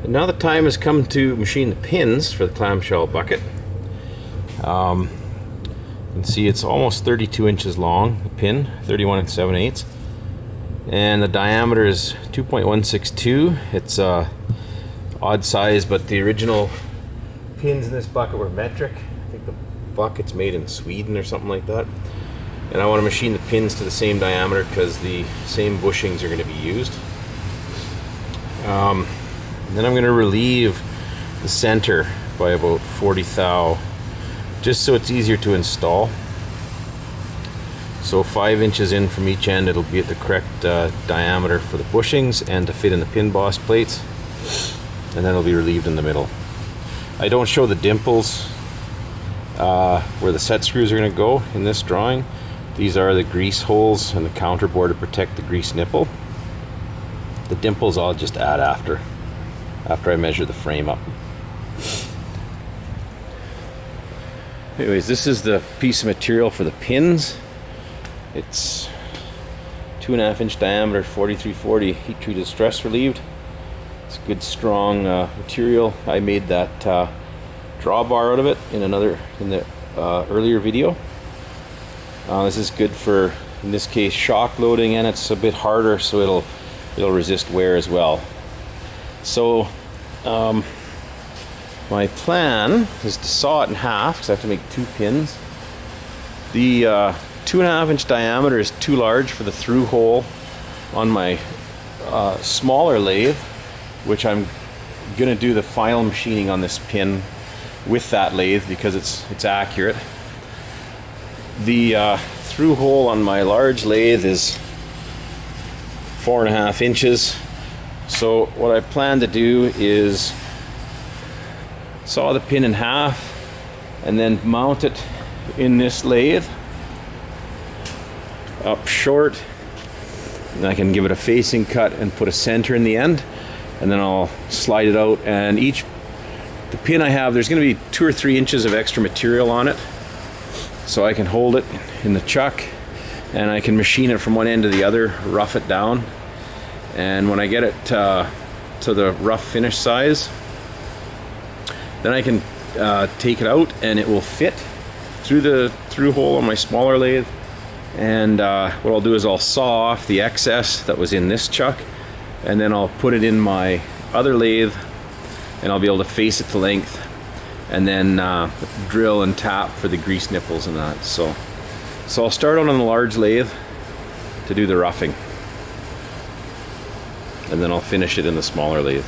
And now the time has come to machine the pins for the clamshell bucket. You can see it's almost 32 inches long, the pin, 31 7/8. And the diameter is 2.162. It's odd size, but the original pins in this bucket were metric. I think the bucket's made in Sweden or something like that. And I want to machine the pins to the same diameter because the same bushings are going to be used. And then I'm going to relieve the center by about 40 thou, just so it's easier to install. So 5 inches in from each end, it'll be at the correct diameter for the bushings and to fit in the pin boss plates, and then it'll be relieved in the middle. I don't show the dimples where the set screws are going to go in this drawing. These are the grease holes and the counterbore to protect the grease nipple. The dimples I'll just add after I measure the frame up. Anyways, this is the piece of material for the pins. It's 2.5 inch diameter, 4340 heat treated stress relieved. It's good strong material. I made that drawbar out of it in the earlier video. This is good for, in this case, shock loading, and it's a bit harder, so it'll resist wear as well. So my plan is to saw it in half because I have to make 2 pins. The 2.5 inch diameter is too large for the through hole on my smaller lathe, which I'm gonna do the final machining on this pin with that lathe because it's accurate. The through hole on my large lathe is 4.5 inches. So what I plan to do is saw the pin in half and then mount it in this lathe up short, and I can give it a facing cut and put a center in the end, and then I'll slide it out. And the pin I have, there's going to be 2 or 3 inches of extra material on it, so I can hold it in the chuck and I can machine it from one end to the other, rough it down, and when I get it to the rough finish size, then I can take it out and it will fit through the through hole on my smaller lathe. And what I'll do is I'll saw off the excess that was in this chuck, and then I'll put it in my other lathe, and I'll be able to face it to length, and then drill and tap for the grease nipples and that. So I'll start out on the large lathe to do the roughing, and then I'll finish it in the smaller lathe.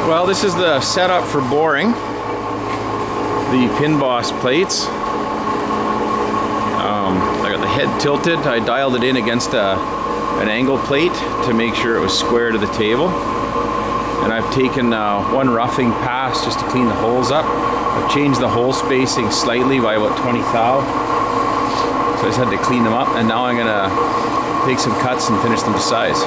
Well, this is the setup for boring the pin boss plates. I got the head tilted. I dialed it in against an angle plate to make sure it was square to the table. And I've taken one roughing pass just to clean the holes up. I've changed the hole spacing slightly by about 20 thou. So I just had to clean them up, and now I'm gonna take some cuts and finish them to size.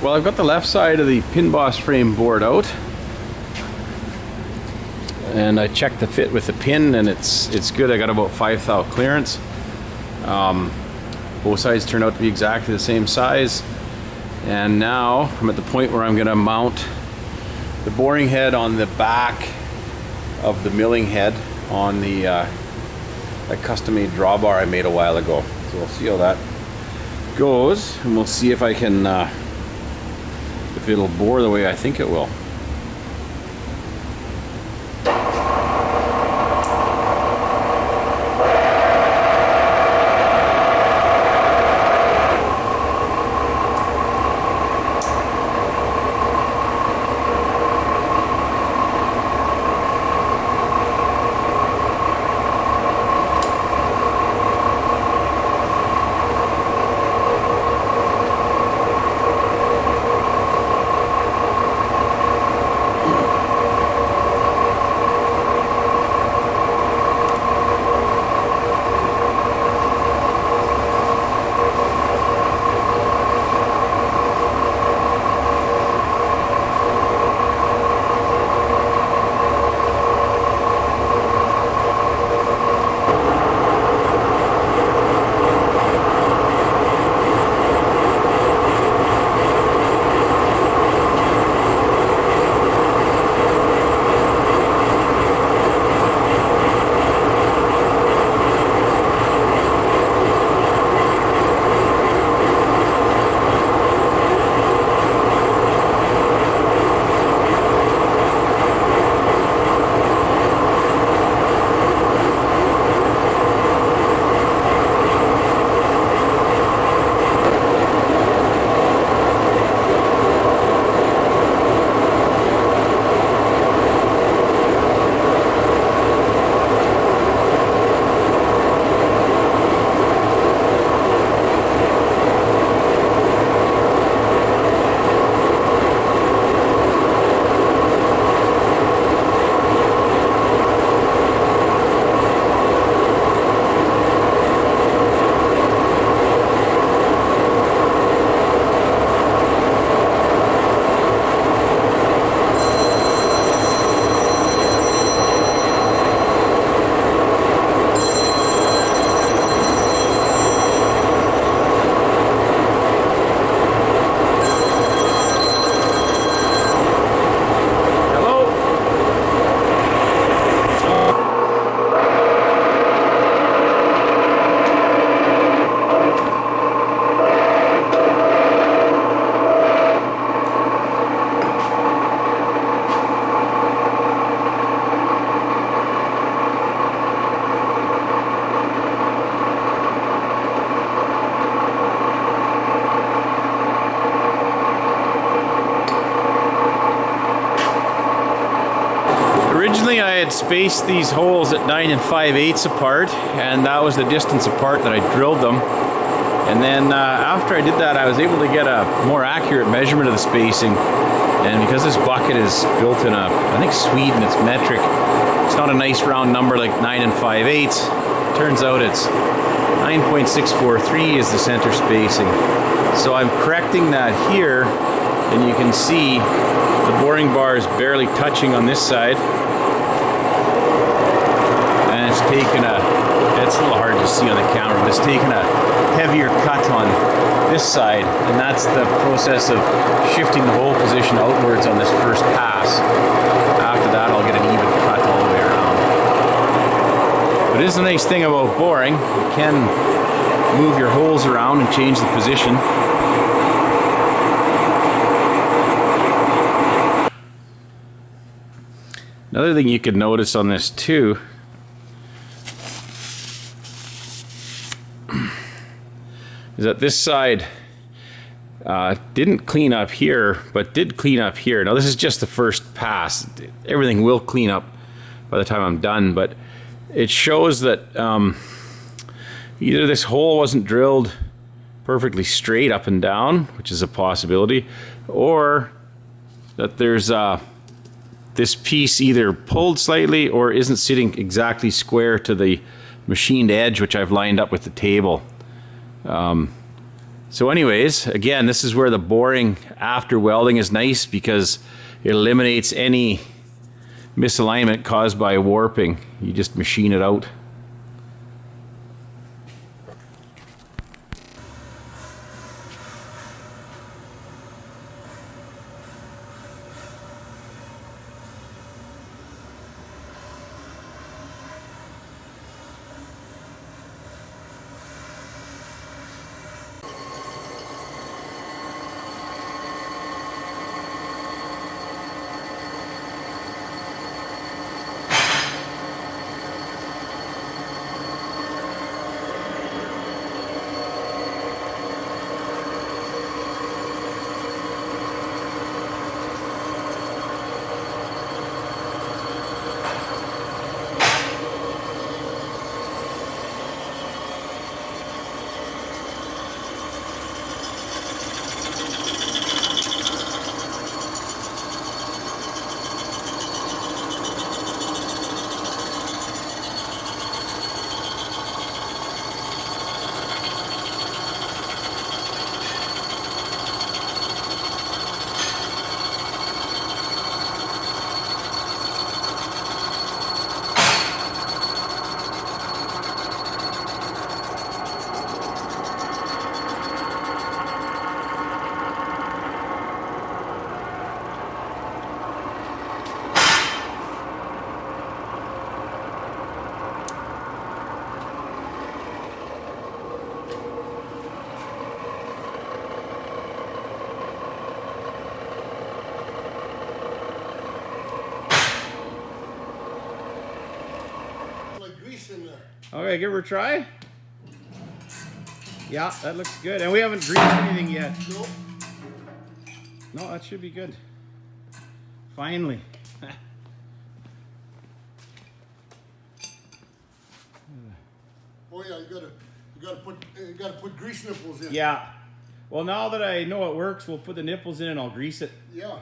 Well, I've got the left side of the pin boss frame bored out, and I checked the fit with the pin, and it's good. I got about 5 thou clearance. Both sides turned out to be exactly the same size. And now I'm at the point where I'm going to mount the boring head on the back of the milling head on the a custom-made drawbar I made a while ago. So we'll see how that goes, and we'll see if I can if it'll bore the way I think it will. Originally I had spaced these holes at 9 5/8 apart, and that was the distance apart that I drilled them. And then after I did that, I was able to get a more accurate measurement of the spacing. And because this bucket is built in I think Sweden, it's metric. It's not a nice round number like 9 5/8. Turns out it's 9.643 is the center spacing. So I'm correcting that here, and you can see the boring bar is barely touching on this side. And it's taken it's a little hard to see on the camera, but it's taken a heavier cut on this side, and that's the process of shifting the hole position outwards on this first pass. After that, I'll get an even cut all the way around. But it is a nice thing about boring. You can move your holes around and change the position. Another thing you could notice on this too is that this side didn't clean up here, but did clean up here. Now this is just the first pass. Everything will clean up by the time I'm done, but it shows that either this hole wasn't drilled perfectly straight up and down, which is a possibility, or that there's this piece either pulled slightly or isn't sitting exactly square to the machined edge, which I've lined up with the table. So anyways, again, this is where the boring after welding is nice, because it eliminates any misalignment caused by warping. You just machine it out. grease in there. Okay, give her a try. Yeah, that looks good. And we haven't greased anything yet. Nope. No, that should be good. Finally. Oh yeah, you gotta put grease nipples in. Yeah. Well, now that I know it works, we'll put the nipples in and I'll grease it. Yeah.